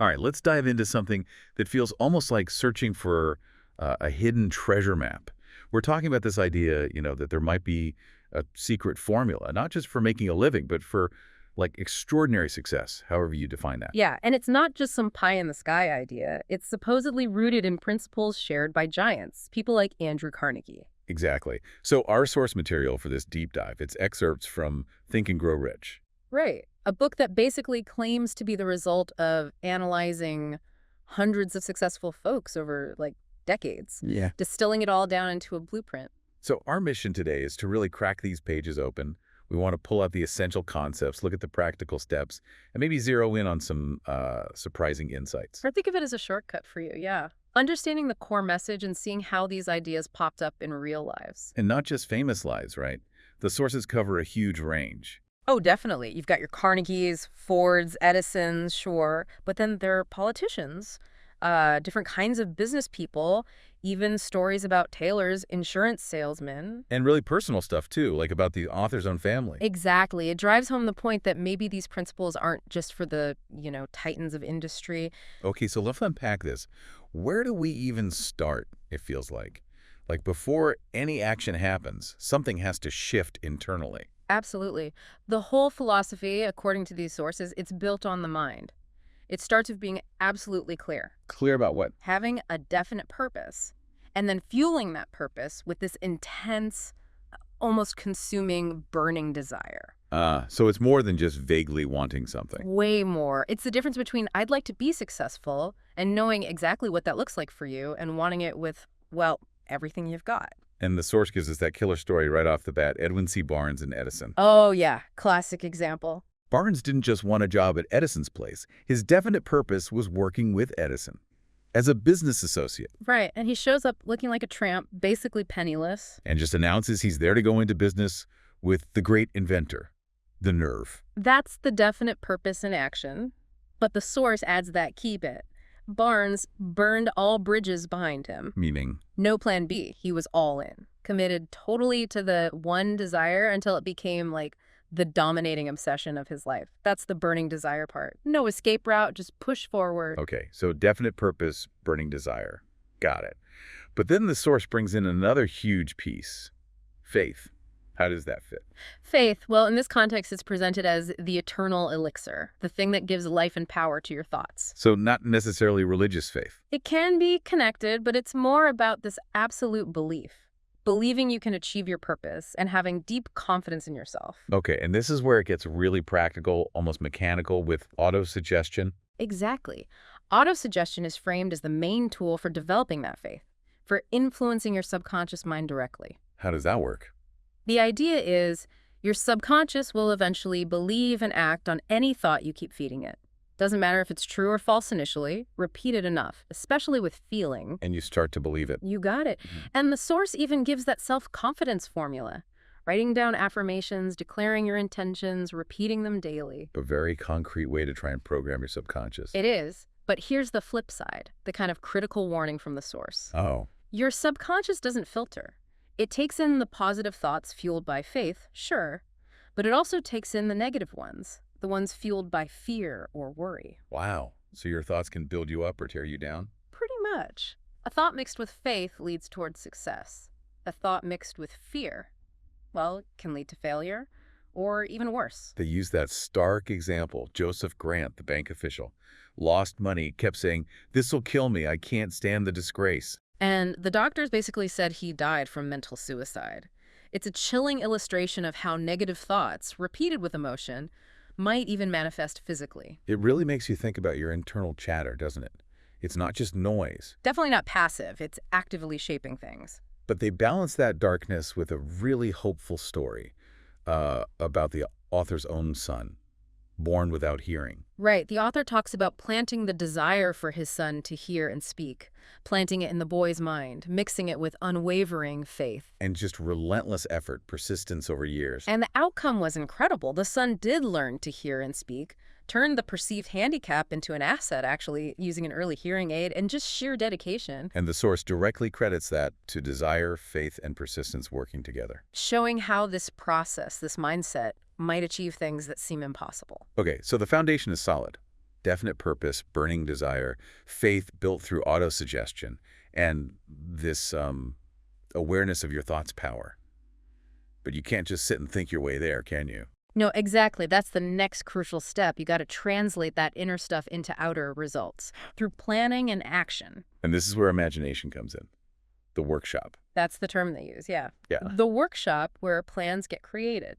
All right, let's dive into something that feels almost like searching for a hidden treasure map. We're talking about this idea, that there might be a secret formula, not just for making a living, but for like extraordinary success, however you define that. Yeah, and it's not just some pie in the sky idea. It's supposedly rooted in principles shared by giants, people like Andrew Carnegie. Exactly. So our source material for this deep dive, it's excerpts from Think and Grow Rich. Right. A book that basically claims to be the result of analyzing hundreds of successful folks over like decades, Yeah. distilling it all down into a blueprint. So our mission today is to really crack these pages open. We want to pull out the essential concepts, look at the practical steps, and maybe zero in on some surprising insights. Or think of it as a shortcut for you, yeah. Understanding the core message and seeing how these ideas popped up in real lives. And not just famous lives, right? The sources cover a huge range. Oh, definitely. You've got your Carnegies, Fords, Edisons, sure. But then there are politicians, different kinds of business people, even stories about tailors, insurance salesmen. And really personal stuff, too, like about the author's own family. Exactly. It drives home the point that maybe these principles aren't just for the, titans of industry. Okay, so let's unpack this. Where do we even start, it feels like? Like before any action happens, something has to shift internally. Absolutely. The whole philosophy, according to these sources, it's built on the mind. It starts with being absolutely clear, Clear about what? having a definite purpose, and then fueling that purpose with this intense, almost consuming, burning desire. So it's more than just vaguely wanting something. Way more. It's the difference between I'd like to be successful and knowing exactly what that looks like for you and wanting it with, well, everything you've got. And the source gives us that killer story right off the bat, Edwin C. Barnes and Edison. Oh, yeah. Classic example. Barnes didn't just want a job at Edison's place. His definite purpose was working with Edison as a business associate, Right. And he shows up looking like a tramp, basically penniless. and just announces he's there to go into business with the great inventor, the nerve. That's the definite purpose in action. But the source adds that key bit. Barnes burned all bridges behind him. Meaning, No plan B. He was all in. Committed totally to the one desire until it became like the dominating obsession of his life. That's the burning desire part. No escape route, just push forward. okay, so definite purpose, burning desire. Got it. But then the source brings in another huge piece, faith. How does that fit? Faith, well, in this context, it's presented as the eternal elixir, the thing that gives life and power to your thoughts. So not necessarily religious faith. It can be connected, but it's more about this absolute belief. Believing you can achieve your purpose and having deep confidence in yourself. Okay, and this is where it gets really practical, almost mechanical with auto-suggestion. Exactly. Autosuggestion is framed as the main tool for developing that faith, for influencing your subconscious mind directly. How does that work? The idea is your subconscious will eventually believe and act on any thought you keep feeding it. Doesn't matter if it's true or false initially, repeat it enough, especially with feeling. And you start to believe it. You got it. And the source even gives that self-confidence formula. Writing down affirmations, declaring your intentions, repeating them daily. A very concrete way to try and program your subconscious. It is, but here's the flip side, the kind of critical warning from the source. Oh, Your subconscious doesn't filter. It takes in the positive thoughts fueled by faith, sure, but it also takes in the negative ones, the ones fueled by fear or worry. wow. So your thoughts can build you up or tear you down? Pretty much. A thought mixed with faith leads towards success. A thought mixed with fear, well, can lead to failure, or even worse. They use that stark example. Joseph Grant, the bank official, lost money, kept saying, "This'll kill me. I can't stand the disgrace." And the doctors basically said he died from mental suicide. It's a chilling illustration of how negative thoughts, repeated with emotion, might even manifest physically. It really makes you think about your internal chatter, doesn't it? It's not just noise. Definitely not passive, it's actively shaping things. But they balance that darkness with a really hopeful story about the author's own son, born without hearing. Right, the author talks about planting the desire for his son to hear and speak, planting it in the boy's mind, mixing it with unwavering faith. And just relentless effort, persistence over years. And the outcome was incredible. The son did learn to hear and speak, turned the perceived handicap into an asset, actually, using an early hearing aid, and just sheer dedication. And the source directly credits that to desire, faith, and persistence working together. Showing how this process, this mindset, might achieve things that seem impossible. Okay, so the foundation is solid. Definite purpose, burning desire, faith built through autosuggestion, and this awareness of your thoughts' power. But you can't just sit and think your way there, can you? No, exactly. That's the next crucial step. You got to translate that inner stuff into outer results through planning and action. And this is where imagination comes in. The workshop. That's the term they use, yeah. Yeah. The workshop where plans get created.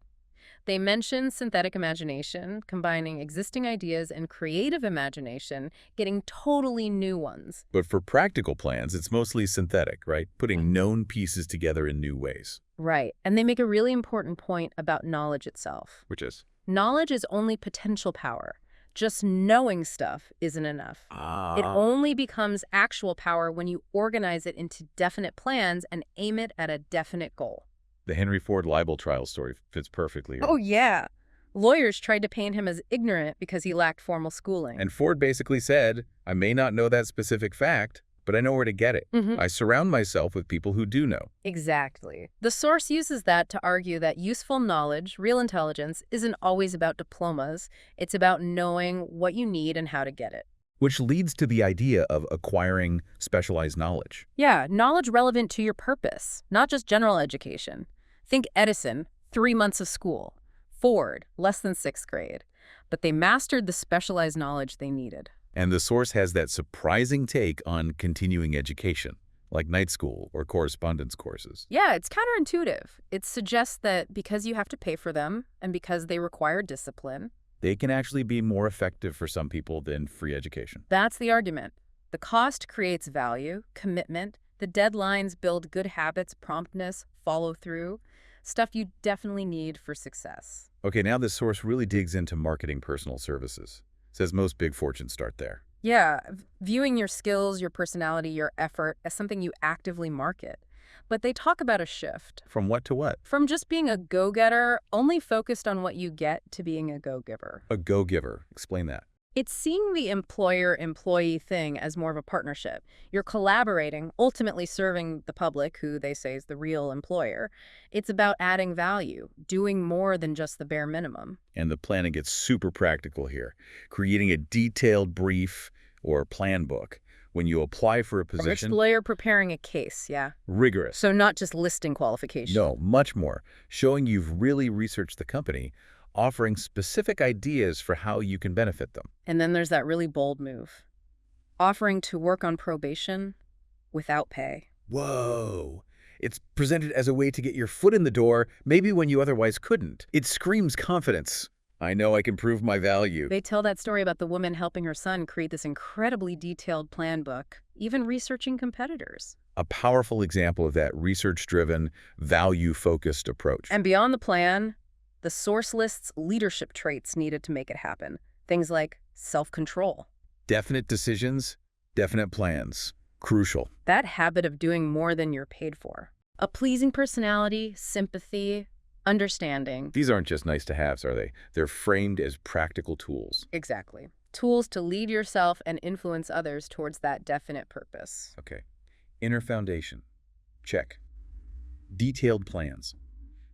They mention synthetic imagination, combining existing ideas and creative imagination, getting totally new ones. But for practical plans, it's mostly synthetic, right? Putting known pieces together in new ways. Right. And they make a really important point about knowledge itself. Which is? Knowledge is only potential power. Just knowing stuff isn't enough. It only becomes actual power when you organize it into definite plans and aim it at a definite goal. The Henry Ford libel trial story fits perfectly here. Oh, yeah. Lawyers tried to paint him as ignorant because he lacked formal schooling. And Ford basically said, I may not know that specific fact, but I know where to get it. I surround myself with people who do know. Exactly. The source uses that to argue that useful knowledge, real intelligence, isn't always about diplomas. It's about knowing what you need and how to get it. Which leads to the idea of acquiring specialized knowledge. Yeah, knowledge relevant to your purpose, not just general education. Think Edison, 3 months of school. Ford, less than 6th grade. But they mastered the specialized knowledge they needed. And the source has that surprising take on continuing education, like night school or correspondence courses. Yeah, it's counterintuitive. It suggests that because you have to pay for them and because they require discipline, They can actually be more effective for some people than free education. that's the argument. The cost creates value, commitment. The deadlines build good habits, promptness, follow through. Stuff you definitely need for success. Okay, now this source really digs into marketing personal services. Says most big fortunes start there. Yeah, viewing your skills, your personality, your effort as something you actively market. But they talk about a shift From what to what? from just being a go-getter, only focused on what you get, to being a go-giver. A go-giver. Explain that. It's seeing the employer-employee thing as more of a partnership. You're collaborating, ultimately serving the public, who they say is the real employer. It's about adding value, doing more than just the bare minimum. And the planning gets super practical here. Creating a detailed brief or plan book. When you apply for a From position, lawyer preparing a case, yeah. rigorous. So not just listing qualifications. No, much more. Showing you've really researched the company, offering specific ideas for how you can benefit them. And then there's that really bold move. Offering to work on probation without pay. Whoa. It's presented as a way to get your foot in the door, maybe when you otherwise couldn't. It screams confidence. I know I can prove my value. They tell that story about the woman helping her son create this incredibly detailed plan book, even researching competitors. A powerful example of that research-driven, value-focused approach. And beyond the plan, the source lists leadership traits needed to make it happen. Things like self-control. Definite decisions, definite plans. Crucial. That habit of doing more than you're paid for. A pleasing personality, sympathy, understanding. These aren't just nice-to-haves, are they? They're framed as practical tools. Exactly. Tools to lead yourself and influence others towards that definite purpose. Okay. Inner foundation. Check. Detailed plans.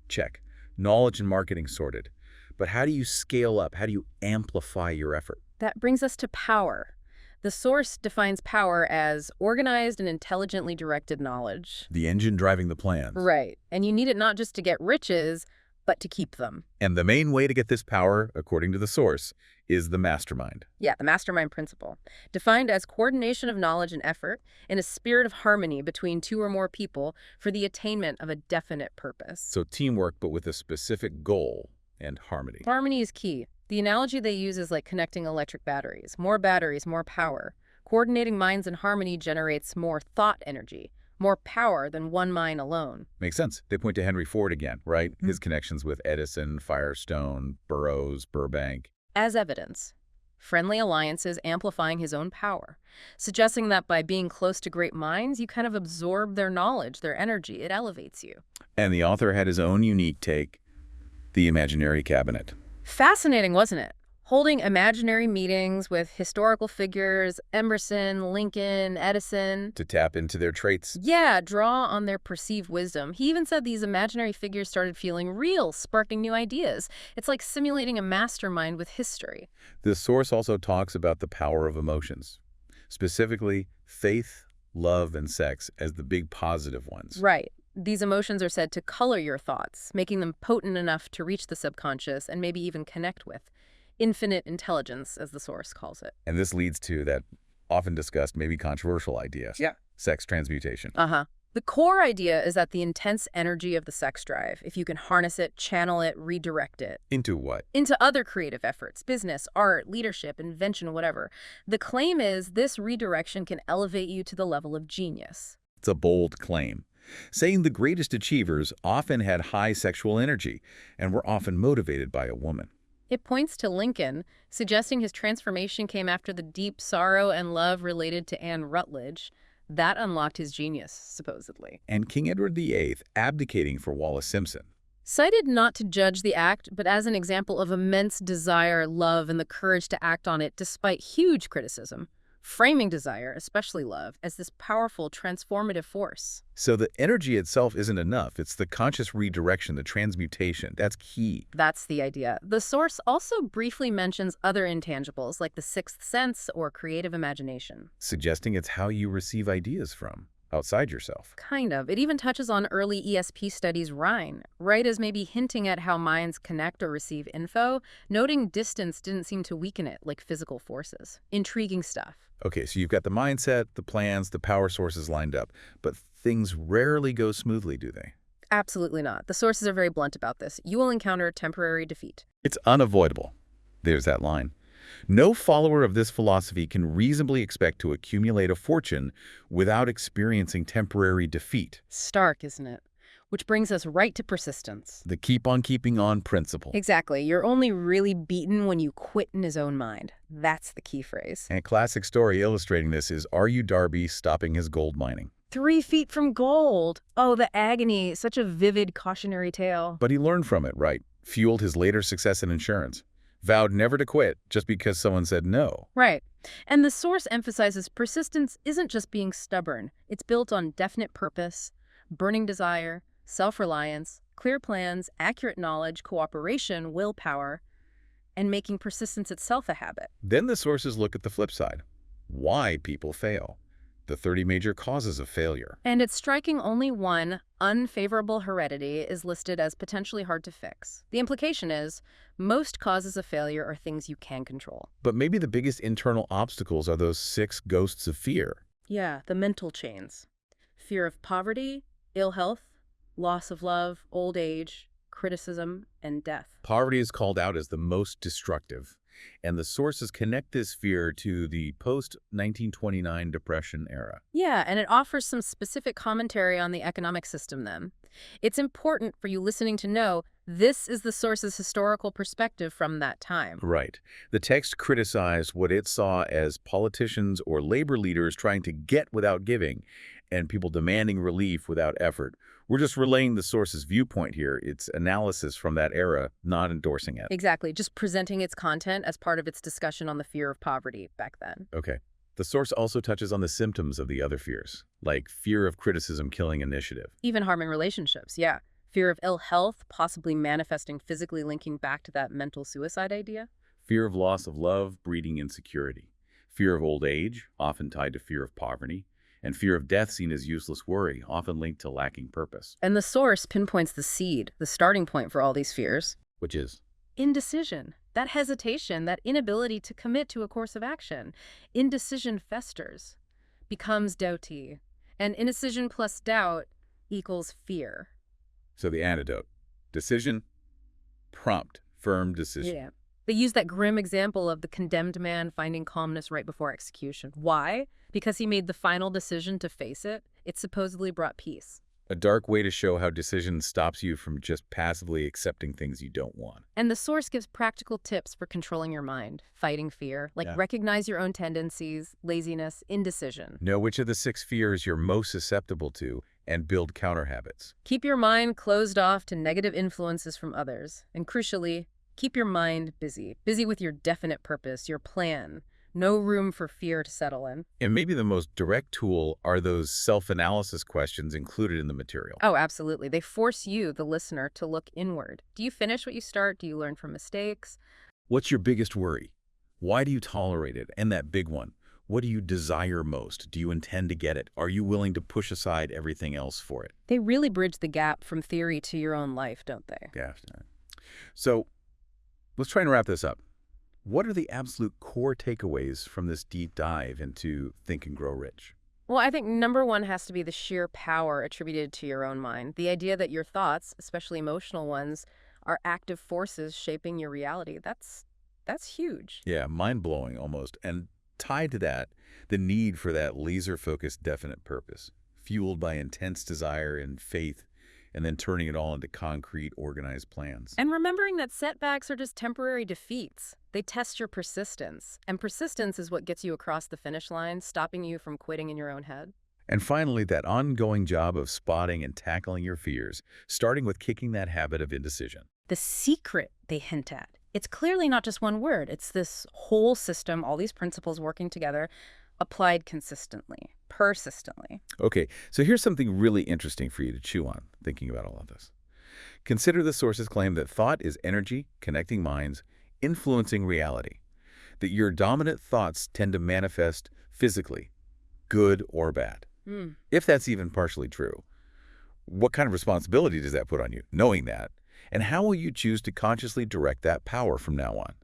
Check. Knowledge and marketing sorted. But how do you scale up? How do you amplify your effort? That brings us to power. The source defines power as organized and intelligently directed knowledge. The engine driving the plans. Right. And you need it not just to get riches, but to keep them. And the main way to get this power, according to the source, is the mastermind. Yeah, the mastermind principle. Defined as coordination of knowledge and effort in a spirit of harmony between 2 or more people for the attainment of a definite purpose. So teamwork, but with a specific goal and harmony. Harmony is key. The analogy they use is like connecting electric batteries. More batteries, more power. Coordinating minds in harmony generates more thought energy, more power than one mind alone. Makes sense. They point to Henry Ford again, right? His connections with Edison, Firestone, Burroughs, Burbank. As evidence, friendly alliances amplifying his own power, suggesting that by being close to great minds, you kind of absorb their knowledge, their energy. It elevates you. And the author had his own unique take, the imaginary cabinet. Fascinating, wasn't it? Holding imaginary meetings with historical figures, Emerson, Lincoln, Edison. To tap into their traits. Yeah, draw on their perceived wisdom. He even said these imaginary figures started feeling real, sparking new ideas. It's like simulating a mastermind with history. The source also talks about the power of emotions, specifically faith, love, and sex as the big positive ones. Right. These emotions are said to color your thoughts, making them potent enough to reach the subconscious and maybe even connect with. Infinite intelligence, as the source calls it. And this leads to that often discussed, maybe controversial idea. Yeah. Sex transmutation. The core idea is that the intense energy of the sex drive, if you can harness it, channel it, redirect it. Into what? Into other creative efforts, business, art, leadership, invention, whatever. The claim is this redirection can elevate you to the level of genius. It's a bold claim, saying the greatest achievers often had high sexual energy and were often motivated by a woman. It points to Lincoln, suggesting his transformation came after the deep sorrow and love related to Anne Rutledge. That unlocked his genius, supposedly. And King Edward VIII abdicating for Wallace Simpson. Cited not to judge the act, but as an example of immense desire, love, and the courage to act on it despite huge criticism. Framing desire, especially love, as this powerful, transformative force. So the energy itself isn't enough. It's the conscious redirection, the transmutation. That's key. That's the idea. The source also briefly mentions other intangibles like the sixth sense or creative imagination. Suggesting it's how you receive ideas from outside yourself. Kind of. It even touches on early ESP studies Rhine. Wright is maybe hinting at how minds connect or receive info, noting distance didn't seem to weaken it like physical forces. Intriguing stuff. Okay, so you've got the mindset, the plans, the power sources lined up, but things rarely go smoothly, do they? Absolutely not. The sources are very blunt about this. You will encounter temporary defeat. It's unavoidable. There's that line. No follower of this philosophy can reasonably expect to accumulate a fortune without experiencing temporary defeat. Stark, isn't it? Which brings us right to persistence. The keep on keeping on principle. Exactly. You're only really beaten when you quit in his own mind. That's the key phrase. And a classic story illustrating this is R.U. Darby stopping his gold mining. 3 feet from gold. Oh, the agony. Such a vivid cautionary tale. But he learned from it, right? Fueled his later success in insurance. Vowed never to quit just because someone said no. Right. And the source emphasizes persistence isn't just being stubborn. It's built on definite purpose, burning desire, self-reliance, clear plans, accurate knowledge, cooperation, willpower, and making persistence itself a habit. Then the sources look at the flip side. Why people fail. The 30 major causes of failure. And it's striking only one, unfavorable heredity, is listed as potentially hard to fix. The implication is, most causes of failure are things you can control. But maybe the biggest internal obstacles are those 6 ghosts of fear. Yeah, the mental chains. Fear of poverty, ill health, loss of love, old age, criticism, and death. Poverty is called out as the most destructive, and the sources connect this fear to the post-1929 Depression era. Yeah, and it offers some specific commentary on the economic system then. It's important for you listening to know this is the source's historical perspective from that time. Right. The text criticized what it saw as politicians or labor leaders trying to get without giving, and people demanding relief without effort. We're just relaying the source's viewpoint here. It's analysis from that era, not endorsing it. Exactly, just presenting its content as part of its discussion on the fear of poverty back then. Okay. The source also touches on the symptoms of the other fears, like fear of criticism killing initiative. Even harming relationships, yeah. Fear of ill health, possibly manifesting physically, linking back to that mental suicide idea. Fear of loss of love, breeding insecurity. Fear of old age, often tied to fear of poverty. And fear of death seen as useless worry, often linked to lacking purpose. And the source pinpoints the seed, the starting point for all these fears. Which is? Indecision. That hesitation, that inability to commit to a course of action. Indecision festers, becomes doubty. And indecision plus doubt equals fear. So the antidote. Decision, prompt, firm decision. Yeah. They use that grim example of the condemned man finding calmness right before execution. Why? Because he made the final decision to face it. It supposedly brought peace. A dark way to show how decision stops you from just passively accepting things you don't want. And the source gives practical tips for controlling your mind, fighting fear, like recognize your own tendencies, laziness, indecision. Know which of the 6 fears you're most susceptible to and build counter habits. Keep your mind closed off to negative influences from others. And crucially, Keep your mind busy, busy with your definite purpose, your plan. No room for fear to settle in. And maybe the most direct tool are those self-analysis questions included in the material. Oh, absolutely. They force you, the listener, to look inward. Do you finish what you start? Do you learn from mistakes? What's your biggest worry? Why do you tolerate it? And that big one, what do you desire most? Do you intend to get it? Are you willing to push aside everything else for it? They really bridge the gap from theory to your own life, don't they? Yeah. So let's try and wrap this up. What are the absolute core takeaways from this deep dive into Think and Grow Rich? Well, I think number one has to be the sheer power attributed to your own mind. The idea that your thoughts, especially emotional ones, are active forces shaping your reality. That's huge. Yeah, mind-blowing almost. And tied to that, the need for that laser-focused definite purpose, fueled by intense desire and faith, and then turning it all into concrete, organized plans. And remembering that setbacks are just temporary defeats. They test your persistence. And persistence is what gets you across the finish line, stopping you from quitting in your own head. And finally, that ongoing job of spotting and tackling your fears, starting with kicking that habit of indecision. The secret they hint at. It's clearly not just one word. It's this whole system, all these principles working together, applied consistently, persistently. Okay, so here's something really interesting for you to chew on, thinking about all of this. Consider the source's claim that thought is energy, connecting minds, influencing reality. That your dominant thoughts tend to manifest physically, good or bad. If that's even partially true, what kind of responsibility does that put on you, knowing that? And how will you choose to consciously direct that power from now on?